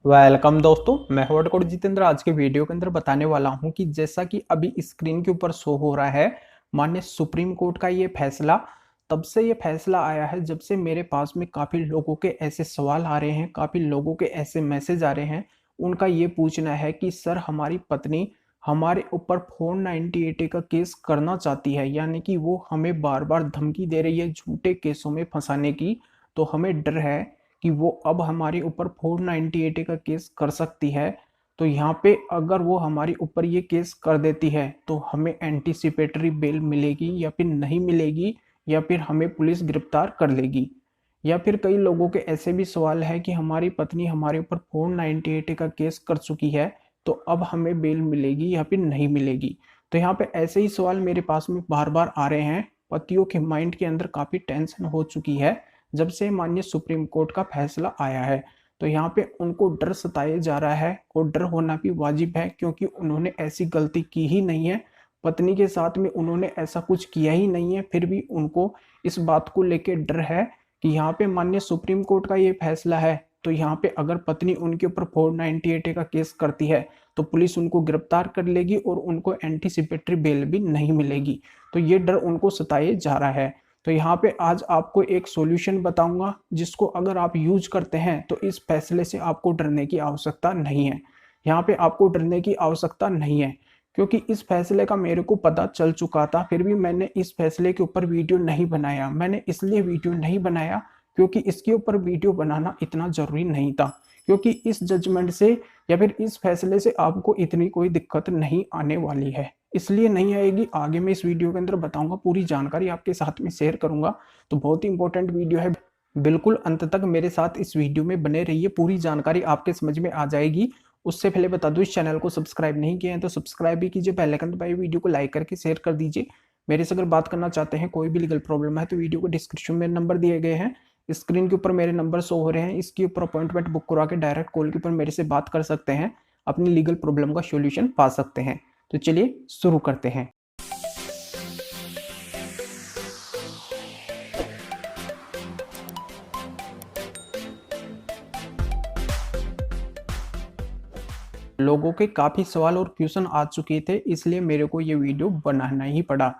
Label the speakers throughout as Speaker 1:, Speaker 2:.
Speaker 1: Welcome दोस्तों, मैं हूं एडवोकेट जितेंद्र। आज के वीडियो के अंदर बताने वाला हूं कि जैसा कि अभी स्क्रीन के ऊपर शो हो रहा है, माननीय सुप्रीम कोर्ट का ये फैसला तब से ये फैसला आया है जब से मेरे पास में काफी लोगों के ऐसे सवाल आ रहे हैं, काफी लोगों के ऐसे मैसेज आ रहे हैं। उनका ये पूछना है कि सर, हमारी पत्नी हमारे ऊपर 498 का केस करना चाहती है, यानी कि वो हमें बार बार धमकी दे रही है झूठे केसों में फंसाने की। तो हमें डर है कि वो अब हमारे ऊपर 498 का केस कर सकती है। तो यहाँ पे अगर वो हमारे ऊपर ये केस कर देती है तो हमें एंटीसिपेटरी बेल मिलेगी या फिर नहीं मिलेगी, या फिर हमें पुलिस गिरफ्तार कर लेगी। या फिर कई लोगों के ऐसे भी सवाल है कि हमारी पत्नी हमारे ऊपर 498 का केस कर चुकी है, तो अब हमें बेल मिलेगी या फिर नहीं मिलेगी। तो यहाँ पे ऐसे ही सवाल मेरे पास में बार बार आ रहे हैं। पतियों के माइंड के अंदर काफी टेंशन हो चुकी है जब से माननीय सुप्रीम कोर्ट का फैसला आया है। तो यहाँ पे उनको डर सताया जा रहा है, और डर होना भी वाजिब है क्योंकि उन्होंने ऐसी गलती की ही नहीं है। पत्नी के साथ में उन्होंने ऐसा कुछ किया ही नहीं है, फिर भी उनको इस बात को लेके डर है कि यहाँ पे माननीय सुप्रीम कोर्ट का ये फैसला है, तो यहाँ पे अगर पत्नी उनके ऊपर 498 का केस करती है तो पुलिस उनको गिरफ्तार कर लेगी और उनको एंटीसिपेटरी बेल भी नहीं मिलेगी। तो ये डर उनको सताए जा रहा है। तो यहाँ पे आज आपको एक सॉल्यूशन बताऊंगा जिसको अगर आप यूज करते हैं तो इस फैसले से आपको डरने की आवश्यकता नहीं है। यहाँ पे आपको डरने की आवश्यकता नहीं है क्योंकि इस फैसले का मेरे को पता चल चुका था, फिर भी मैंने इस फैसले के ऊपर वीडियो नहीं बनाया। मैंने इसलिए वीडियो नहीं बनाया क्योंकि इसके ऊपर वीडियो बनाना इतना जरूरी नहीं था, क्योंकि इस जजमेंट से या फिर इस फैसले से आपको इतनी कोई दिक्कत नहीं आने वाली है। इसलिए नहीं आएगी, आगे मैं इस वीडियो के अंदर बताऊंगा, पूरी जानकारी आपके साथ में शेयर करूंगा। तो बहुत ही इंपॉर्टेंट वीडियो है, बिल्कुल अंत तक मेरे साथ इस वीडियो में बने रहिए, पूरी जानकारी आपके समझ में आ जाएगी। उससे पहले बता दूं, इस चैनल को सब्सक्राइब नहीं किए हैं तो सब्सक्राइब भी कीजिए, बेल आइकन दबाइए, वीडियो को लाइक करके शेयर कर दीजिए। मेरे से अगर बात करना चाहते हैं, कोई भी लीगल प्रॉब्लम है, तो वीडियो को डिस्क्रिप्शन में नंबर दिए गए हैं, स्क्रीन के ऊपर मेरे नंबर शो हो रहे हैं, इसके ऊपर अपॉइंटमेंट बुक करा के डायरेक्ट कॉल के ऊपर मेरे से बात कर सकते हैं, अपनी लीगल प्रॉब्लम का सॉल्यूशन पा सकते हैं। तो चलिए शुरू करते हैं। लोगों के काफी सवाल और क्वेश्चन आ चुके थे, इसलिए मेरे को ये वीडियो बनाना ही पड़ा।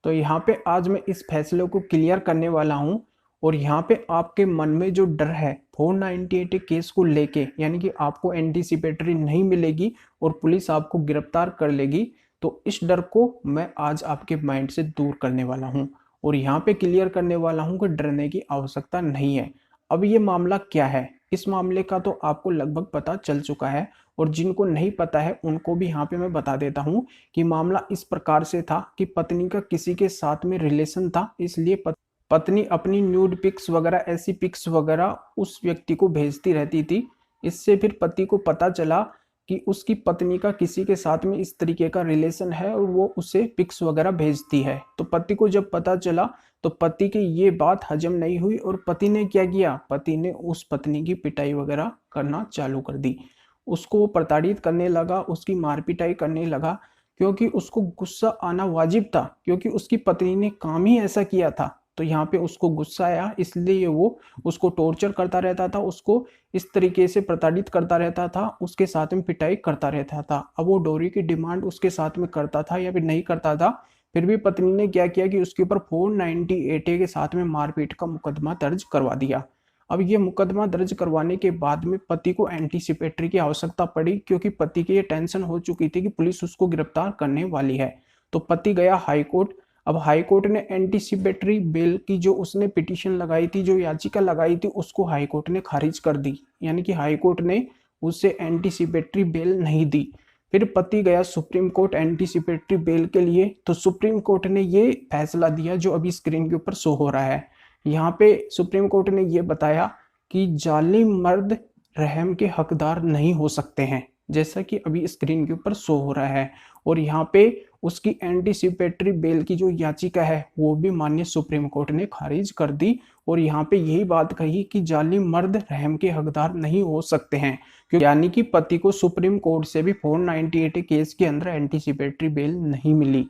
Speaker 1: तो यहाँ पे आज मैं इस फैसले को क्लियर करने वाला हूँ, और यहाँ पे आपके मन में जो डर है 498 केस को लेके, यानी कि आपको एंटीसिपेटरी नहीं मिलेगी और पुलिस आपको गिरफ्तार कर लेगी, तो इस डर को मैं आज आपके माइंड से दूर करने वाला हूँ और यहाँ पे क्लियर करने वाला हूँ कि डरने की आवश्यकता नहीं है। अब ये मामला क्या है, इस मामले का तो आपको लगभग पता चल चुका है, और जिनको नहीं पता है उनको भी यहाँ पे मैं बता देता हूँ कि मामला इस प्रकार से था कि पत्नी का किसी के साथ में रिलेशन था, इसलिए पत्नी अपनी न्यूड पिक्स वगैरह, ऐसी पिक्स वगैरह उस व्यक्ति को भेजती रहती थी। इससे फिर पति को पता चला कि उसकी पत्नी का किसी के साथ में इस तरीके का रिलेशन है और वो उसे पिक्स वगैरह भेजती है। तो पति को जब पता चला तो पति की ये बात हजम नहीं हुई, और पति ने क्या किया, पति ने उस पत्नी की पिटाई वगैरह करना चालू कर दी। उसको वो प्रताड़ित करने लगा, उसकी मार पिटाई करने लगा, क्योंकि उसको गुस्सा आना वाजिब था, क्योंकि उसकी पत्नी ने काम ही ऐसा किया था। तो यहाँ पे उसको गुस्सा आया, इसलिए वो उसको टॉर्चर करता रहता था, उसको इस तरीके से प्रताड़ित करता रहता था, उसके साथ में पिटाई करता रहता था। अब वो डोरी की डिमांड उसके साथ में करता था या फिर नहीं करता था, फिर भी पत्नी ने क्या किया कि उसके ऊपर 498 के साथ में मारपीट का मुकदमा दर्ज करवा दिया। अब ये मुकदमा दर्ज करवाने के बाद में पति को एंटीसिपेटरी की आवश्यकता पड़ी, क्योंकि पति की ये टेंशन हो चुकी थी कि पुलिस उसको गिरफ्तार करने वाली है। तो पति गया हाई कोर्ट। अब हाई कोर्ट ने एंटीसिपेटरी बेल की जो उसने पिटीशन लगाई थी, जो याचिका लगाई थी, उसको हाई कोर्ट ने खारिज कर दी, यानी कि हाई कोर्ट ने उसे एंटीसिपेटरी बेल नहीं दी। फिर पति गया सुप्रीम कोर्ट एंटीसिपेटरी बेल के लिए, तो सुप्रीम कोर्ट ने ये फैसला दिया जो अभी स्क्रीन के ऊपर शो हो रहा है। यहाँ पे सुप्रीम कोर्ट ने ये बताया कि जालिम मर्द रहम के हकदार नहीं हो सकते हैं, जैसा कि अभी स्क्रीन के ऊपर शो हो रहा है। और यहाँ पे उसकी एंटीसिपेटरी बेल की जो याचिका है वो भी माननीय सुप्रीम कोर्ट ने खारिज कर दी, और यहाँ पे यही बात कही कि जालिम मर्द रहम के हकदार नहीं हो सकते हैं, क्योंकि यानी कि पति को सुप्रीम कोर्ट से भी 498 केस के अंदर एंटीसिपेटरी बेल नहीं मिली।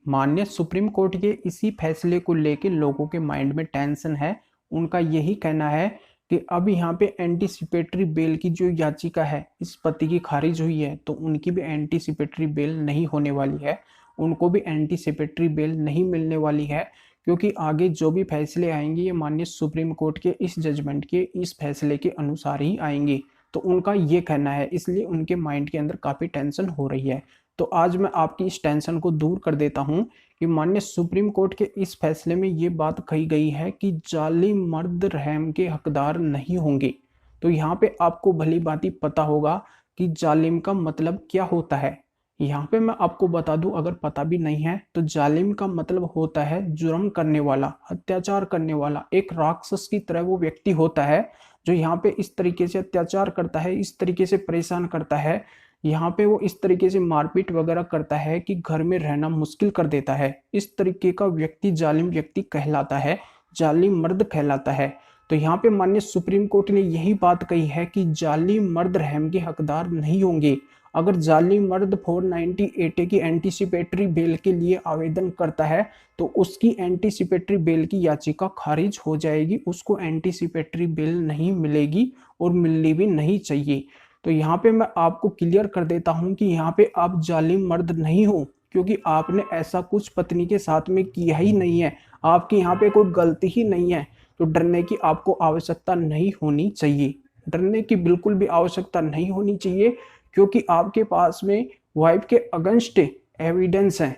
Speaker 1: माननीय सुप्रीम कोर्ट के इसी फैसले को लेकर लोगों के माइंड में टेंशन है। उनका यही कहना है कि अब यहाँ पे एंटीसिपेटरी बेल की जो याचिका है इस पति की खारिज हुई है, तो उनकी भी एंटीसिपेटरी बेल नहीं होने वाली है, उनको भी एंटीसिपेटरी बेल नहीं मिलने वाली है, क्योंकि आगे जो भी फैसले आएंगे ये माननीय सुप्रीम कोर्ट के इस जजमेंट के इस फैसले के अनुसार ही आएंगे। तो उनका ये कहना है, इसलिए उनके माइंड के अंदर काफ़ी टेंशन हो रही है। तो आज मैं आपकी इस टेंशन को दूर कर देता हूँ कि माननीय सुप्रीम कोर्ट के इस फैसले में ये बात कही गई है कि जालिम मर्द रहम के हकदार नहीं होंगे। तो यहाँ पे आपको भली भांति पता होगा कि जालिम का मतलब क्या होता है। यहाँ पे मैं आपको बता दूं, अगर पता भी नहीं है, तो जालिम का मतलब होता है जुर्म करने वाला, अत्याचार करने वाला। एक राक्षस की तरह वो व्यक्ति होता है जो यहाँ पे इस तरीके से अत्याचार करता है, इस तरीके से परेशान करता है, यहाँ पे वो इस तरीके से मारपीट वगैरह करता है कि घर में रहना मुश्किल कर देता है। इस तरीके का व्यक्ति जालिम व्यक्ति कहलाता है, जालिम मर्द कहलाता है। तो यहाँ पे माननीय सुप्रीम कोर्ट ने यही बात कही है कि जालिम मर्द रहम के हकदार नहीं होंगे। अगर जालिम मर्द 498A की एंटीसिपेटरी बेल के लिए आवेदन करता है तो उसकी एंटीसिपेटरी बेल की याचिका खारिज हो जाएगी, उसको एंटीसिपेटरी बेल नहीं मिलेगी और मिलनी भी नहीं चाहिए। तो यहाँ पे मैं आपको क्लियर कर देता हूँ कि यहाँ पे आप जालिम मर्द नहीं हो, क्योंकि आपने ऐसा कुछ पत्नी के साथ में किया ही नहीं है, आपकी यहाँ पे कोई गलती ही नहीं है। तो डरने की आपको आवश्यकता नहीं होनी चाहिए, डरने की बिल्कुल भी आवश्यकता नहीं होनी चाहिए, क्योंकि आपके पास में वाइफ के अगेंस्ट एविडेंस है,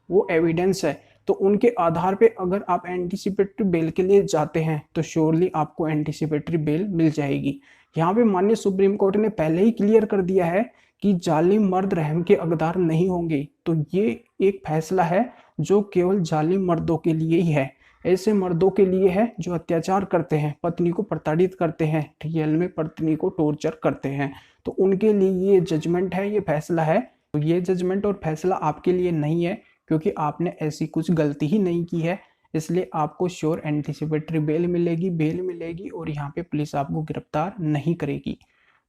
Speaker 1: वो एविडेंस है। तो उनके आधार पे अगर आप एंटीसिपेटरी बेल के लिए जाते हैं तो श्योरली आपको एंटीसिपेटरी बेल मिल जाएगी। यहाँ पे माननीय सुप्रीम कोर्ट ने पहले ही क्लियर कर दिया है कि जालिम मर्द रहम के हकदार नहीं होंगे। तो ये एक फैसला है जो केवल जालिम मर्दों के लिए ही है, ऐसे मर्दों के लिए है जो अत्याचार करते हैं, पत्नी को प्रताड़ित करते हैं, रियल में पत्नी को टॉर्चर करते हैं। तो उनके लिए ये जजमेंट है, ये फैसला है। तो ये जजमेंट और फैसला आपके लिए नहीं है, क्योंकि आपने ऐसी कुछ गलती ही नहीं की है, इसलिए आपको श्योर एंटीसिपेटरी बेल मिलेगी और यहाँ पे पुलिस आपको गिरफ्तार नहीं करेगी।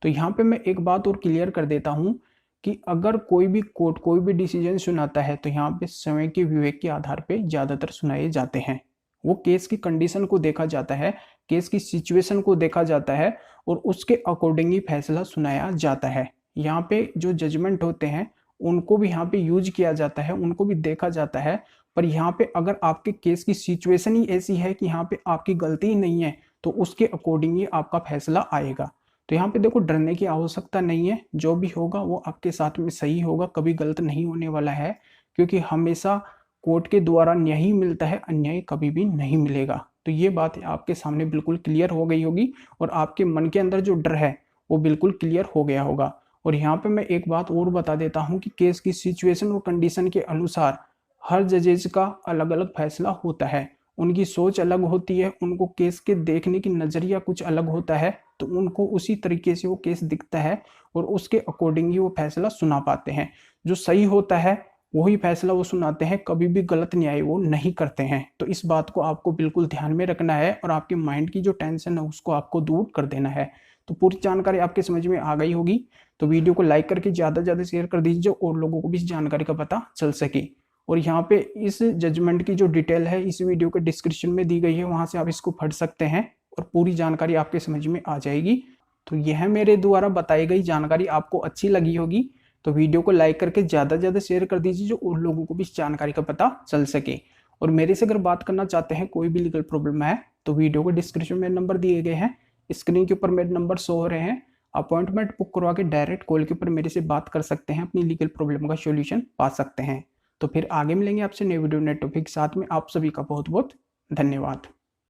Speaker 1: तो यहाँ पे मैं एक बात और क्लियर कर देता हूँ कि अगर कोई भी कोर्ट कोई भी डिसीजन सुनाता है तो यहाँ पे समय के विवेक के आधार पे ज़्यादातर सुनाए जाते हैं। वो केस की कंडीशन को देखा जाता है, केस की सिचुएशन को देखा जाता है और उसके अकॉर्डिंग ही फैसला सुनाया जाता है। यहाँ पे जो जजमेंट होते हैं उनको भी यहाँ पे यूज किया जाता है, उनको भी देखा जाता है। पर यहाँ पे अगर आपके केस की सिचुएशन ही ऐसी है कि यहाँ पे आपकी गलती ही नहीं है तो उसके अकॉर्डिंग ही आपका फैसला आएगा। तो यहाँ पे देखो, डरने की आवश्यकता नहीं है, जो भी होगा वो आपके साथ में सही होगा, कभी गलत नहीं होने वाला है, क्योंकि हमेशा कोर्ट के द्वारा न्याय मिलता है, अन्याय कभी भी नहीं मिलेगा। तो ये बात आपके सामने बिल्कुल क्लियर हो गई होगी और आपके मन के अंदर जो डर है वो बिल्कुल क्लियर हो गया होगा। और यहाँ पे मैं एक बात और बता देता हूँ कि केस की सिचुएशन और कंडीशन के अनुसार हर जजेज का अलग अलग फैसला होता है, उनकी सोच अलग होती है, उनको केस के देखने की नज़रिया कुछ अलग होता है, तो उनको उसी तरीके से वो केस दिखता है और उसके अकॉर्डिंग ही वो फैसला सुना पाते हैं। जो सही होता है वही फैसला वो सुनाते हैं, कभी भी गलत न्याय वो नहीं करते हैं। तो इस बात को आपको बिल्कुल ध्यान में रखना है और आपके माइंड की जो टेंशन है उसको आपको दूर कर देना है। तो पूरी जानकारी आपके समझ में आ गई होगी, तो वीडियो को लाइक करके ज़्यादा से ज़्यादा शेयर कर दीजिए और लोगों को भी इस जानकारी का पता चल सके। और यहाँ पे इस जजमेंट की जो डिटेल है इस वीडियो के डिस्क्रिप्शन में दी गई है, वहाँ से आप इसको पढ़ सकते हैं और पूरी जानकारी आपके समझ में आ जाएगी। तो यह मेरे द्वारा बताई गई जानकारी आपको अच्छी लगी होगी, तो वीडियो को लाइक करके ज़्यादा से ज़्यादा शेयर कर दीजिए जो और लोगों को भी इस जानकारी का पता चल सके। और मेरे से अगर बात करना चाहते हैं, कोई भी लीगल प्रॉब्लम है, तो वीडियो को डिस्क्रिप्शन में नंबर दिए गए हैं, स्क्रीन के ऊपर मेरे नंबर शो हो रहे हैं, अपॉइंटमेंट बुक करवा के डायरेक्ट कॉल के ऊपर मेरे से बात कर सकते हैं, अपनी लीगल प्रॉब्लम का सॉल्यूशन पा सकते हैं। तो फिर आगे मिलेंगे आपसे नए वीडियो नए टॉपिक के साथ में। आप सभी का बहुत बहुत धन्यवाद।